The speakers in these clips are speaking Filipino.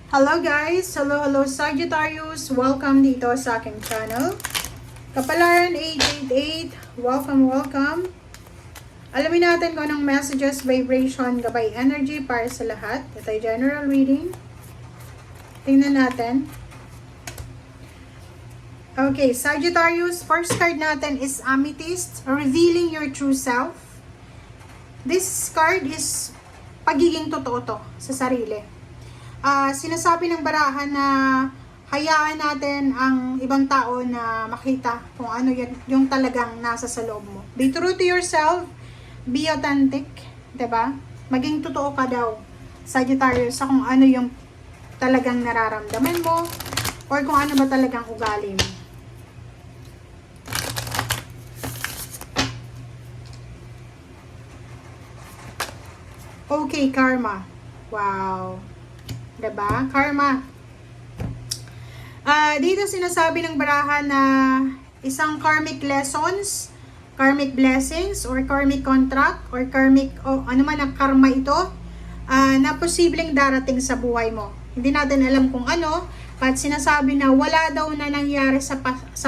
Hello guys! Hello Sagittarius! Welcome dito sa aking channel. Kapalaran 888, welcome. Alamin natin kung anong messages, vibration, gabay energy para sa lahat. Ito ay general reading. Tingnan natin. Okay, Sagittarius, first card natin is Amethyst, revealing your true self. This card is pagiging totoo to sa sarili. Sinasabi ng barahan na hayaan natin ang ibang tao na makita kung ano yung talagang nasa sa loob mo. Be true to yourself, be authentic, 'di ba? Maging totoo ka daw, Sagittarius, sa kung ano yung talagang nararamdaman mo or kung ano ba talagang ugali mo. Okay, karma. Wow. Diba? Karma. Dito sinasabi ng barahan na isang karmic lessons, karmic blessings, or karmic contract, or karmic, ano man ang karma ito, na posibleng darating sa buhay mo. Hindi natin alam kung ano, but sinasabi na wala daw na nangyari sa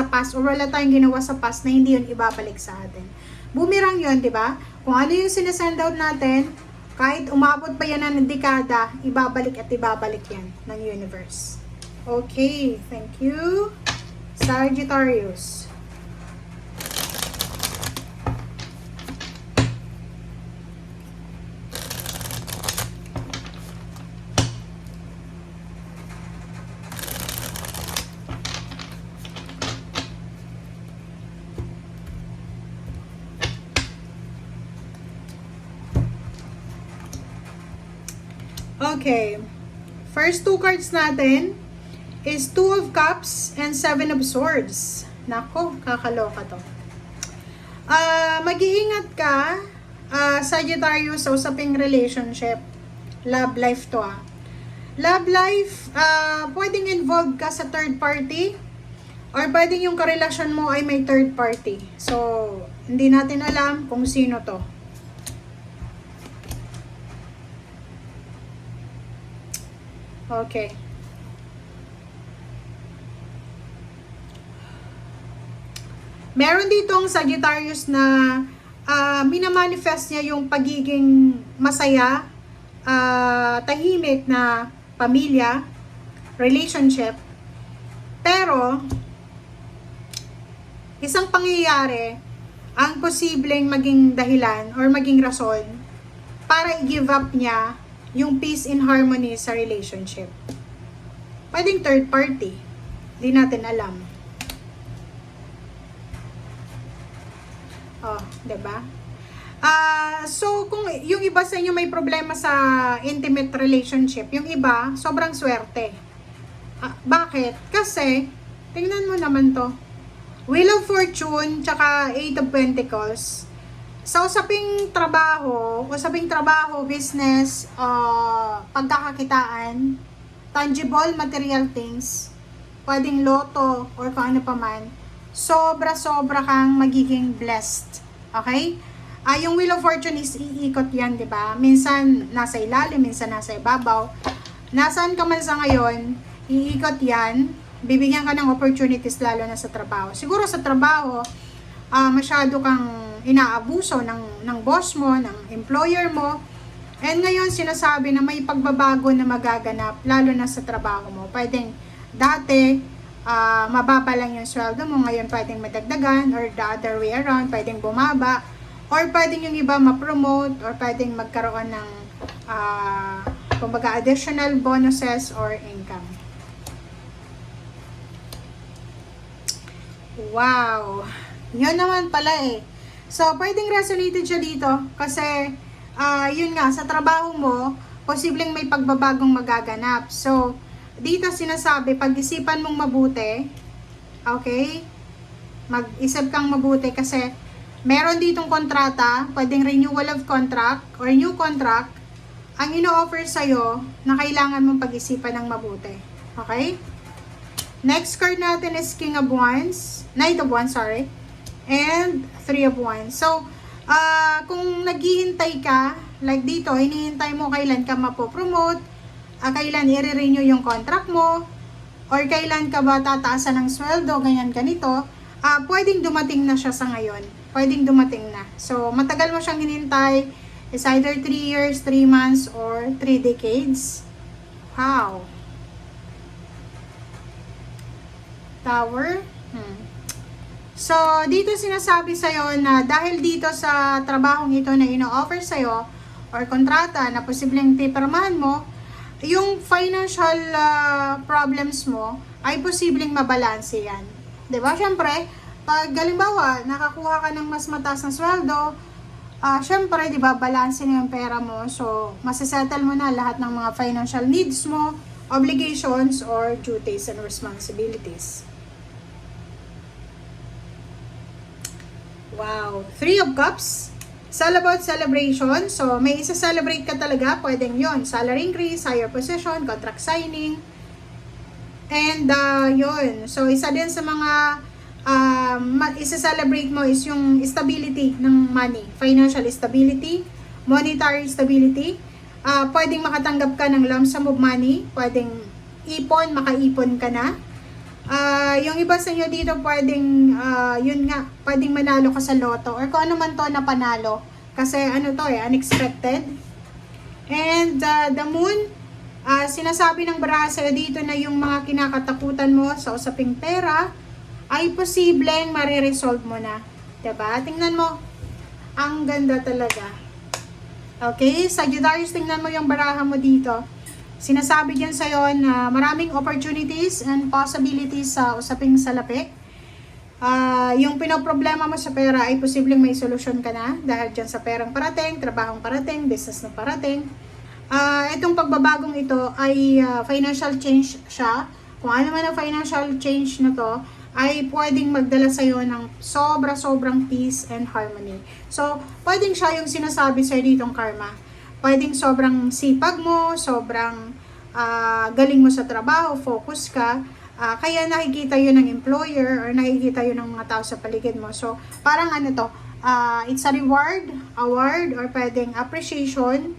past, or wala tayong ginawa sa past na hindi yun ibabalik sa atin. Boomerang yun, di ba? Kung ano yung sinasend out natin, kahit umabot pa yan ng dekada, ibabalik at ibabalik yan ng universe. Okay, thank you, Sagittarius. Okay, first two cards natin is Two of Cups and Seven of Swords. Nako, kakaloka to. Mag-iingat ka, Sagittarius, sa usaping relationship. Love life to Love life, pwedeng involved ka sa third party or pwedeng yung karelasyon mo ay may third party. So, hindi natin alam kung sino to. Okay. Meron ditong Sagittarius na minamanifest niya yung pagiging masaya, tahimik na pamilya, relationship. Pero, isang pangyayari ang posibleng maging dahilan or maging rason para i-give up niya yung peace and harmony sa relationship. Pwedeng third party. Di natin alam. Oh, 'di ba? So kung yung iba sa inyo may problema sa intimate relationship, yung iba sobrang swerte. Bakit? Kasi tingnan mo naman 'to. Wheel of Fortune tsaka Eight of Pentacles. Sa usaping trabaho, business, pagkakakitaan, tangible material things, pwedeng loto or kung ano pa man, sobra kang magiging blessed. Okay? Yung Wheel of Fortune is iikot yan, di ba? Minsan nasa ilalim, minsan nasa ibabaw. Nasaan ka man sa ngayon, iikot yan, bibigyan ka ng opportunities lalo na sa trabaho. Siguro sa trabaho, masyado kang inaabuso ng boss mo, ng employer mo. And ngayon sinasabi na may pagbabago na magaganap lalo na sa trabaho mo. Pwedeng dati mababa lang yung sweldo mo, ngayon pwedeng madagdagan, or the other way around, pwedeng bumaba, or pwedeng yung iba ma-promote, or pwedeng magkaroon ng kumbaga additional bonuses or income. Wow! Yun naman pala eh. So, pwedeng resonated siya dito kasi yun nga, sa trabaho mo, posibleng may pagbabagong magaganap. So, dito sinasabi, pag-isipan mong mabuti, okay? Mag-isip kang mabuti kasi meron ditong kontrata, pwedeng renewal of contract or new contract, ang ino-offer sa'yo na kailangan mong pag-isipan ng mabuti. Okay? Next card natin is King of Wands, Knight of Wands, sorry. And Three of Wands. So, kung naghihintay ka, like dito, hinihintay mo kailan ka mapopromote, kailan i-renew yung contract mo, or kailan ka ba tataasan ng sweldo, ganyan ganito, pwedeng dumating na siya sa ngayon. Pwedeng dumating na. So, matagal mo siyang hinintay. It's either 3 years, 3 months, or 3 decades. Wow. Tower. So, dito sinasabi sa'yo na dahil dito sa trabahong ito na ino-offer sa'yo, or kontrata na posibleng pipirmahan mo, yung financial problems mo ay posibleng mabalanse yan. Diba? Siyempre, pag halimbawa, nakakuha ka ng mas mataas na sweldo, syempre, di ba, balance na yung pera mo. So, masisettle mo na lahat ng mga financial needs mo, obligations, or duties and responsibilities. Wow. 3 of Cups. It's all about celebration. So, may isa-celebrate ka talaga. Pwedeng yon, salary increase, higher position, contract signing. And, yun. So, isa din sa mga isa-celebrate mo is yung stability ng money, financial stability, monetary stability. Pwedeng makatanggap ka ng lump sum of money, pwedeng ipon, makaipon ka na. Yung iba sa inyo dito pwedeng, yun nga, pwedeng manalo ka sa loto or kung ano man to na panalo. Kasi ano to unexpected. And the moon, sinasabi ng baraha sa'yo dito na yung mga kinakatakutan mo sa usaping pera, ay posibleng mariresolve mo na. Diba? Tingnan mo. Ang ganda talaga. Okay? Sagittarius, tingnan mo yung baraha mo dito. Sinasabi dyan sa'yo na maraming opportunities and possibilities sa usaping salapi. Yung pinoproblema mo sa pera ay posibleng may solusyon ka na dahil dyan sa perang parating, trabahong parating, business na parating. Itong pagbabagong ito ay financial change siya. Kung ano man ang financial change na to, ay pwedeng magdala sa'yo ng sobrang peace and harmony. So, pwedeng siya yung sinasabi sa'yo ditong karma. Pwedeng sobrang sipag mo, sobrang galing mo sa trabaho, focus ka, kaya nakikita yun ng employer or nakikita yun ng mga tao sa paligid mo. So, parang ano to, it's a reward, award, or pwedeng appreciation,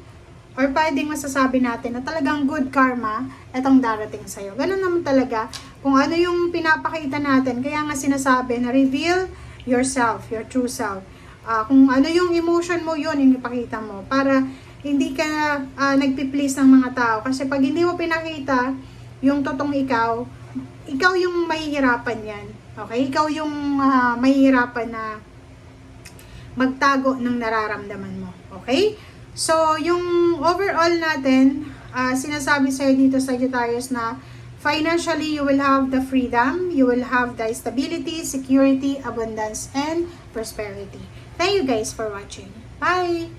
or pwedeng masasabi natin na talagang good karma itong darating sa'yo. Ganun naman talaga kung ano yung pinapakita natin. Kaya nga sinasabi na reveal yourself, your true self. Kung ano yung emotion mo, yun yung ipakita mo. Para hindi ka nagpi-please ng mga tao. Kasi pag hindi mo pinakita yung totoong ikaw yung mahihirapan yan. Okay? Ikaw yung mahihirapan na magtago ng nararamdaman mo. Okay? So, yung overall natin, sinasabi sa'yo dito sa Sagittarius na financially, you will have the freedom, you will have the stability, security, abundance, and prosperity. Thank you guys for watching. Bye!